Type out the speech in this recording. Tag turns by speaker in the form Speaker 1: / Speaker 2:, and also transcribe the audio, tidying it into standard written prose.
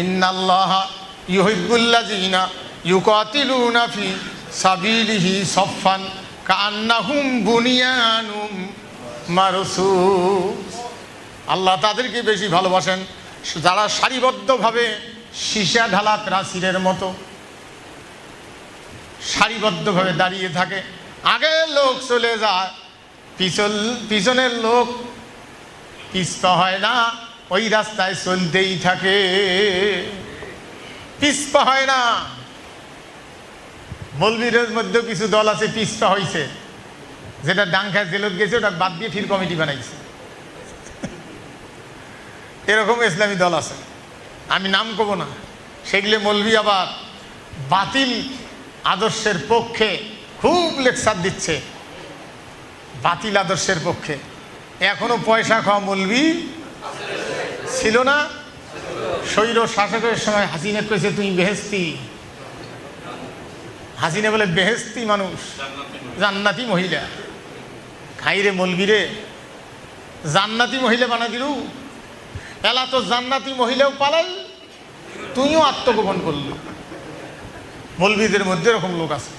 Speaker 1: ইন্নাল্লাহা ইউহিব্বুল্লাযীনা ইউকাতিলুনা ফি সাবিলিহি সাফফান কাআন্নাহুম বুনিয়ানুম মারসুস। আল্লাহ তাদেরকে বেশি ভালোবাসেন যারা সারিবদ্ধভাবে সীসা ঢালা প্রাচীরের মতো সারিবদ্ধভাবে দাঁড়িয়ে থাকে। আগের লোক চলে যায়, পিছনের লোক পিছপা হয় না, ওই রাস্তায় চলতেই থাকে, পিছপা হয় না। মৌলবীদের মধ্যেও কিছু দল আছে পিছপা হয়েছে, যেটা ডাংখায় জেলত গেছে ওটা বাদ দিয়ে ফির কমিটি বানাইছে। এরকম ইসলামী দল আছে, আমি নাম কব না। সেগুলো মৌলবী আবার বাতিল আদর্শের পক্ষে খুব লেকচার দিচ্ছে, বাতিল আদর্শের পক্ষে। এখনো পয়সা খাওয়া মৌলবী ছিল না? স্বৈর শাসকের সময় হাসিনা কইছে তুমি বেহেস্তি। হাসিনা বলে বেহেস্তি মানুষ, জান্নাতি মহিলা। খাইরে মৌলবীরে জান্নাতি মহিলা বানা দিলু। এলা তো জান্নাতি মহিলাও পালাই, তুইও আত্মগোপন করলি। মৌলবীদের মধ্যে এরকম লোক আছে।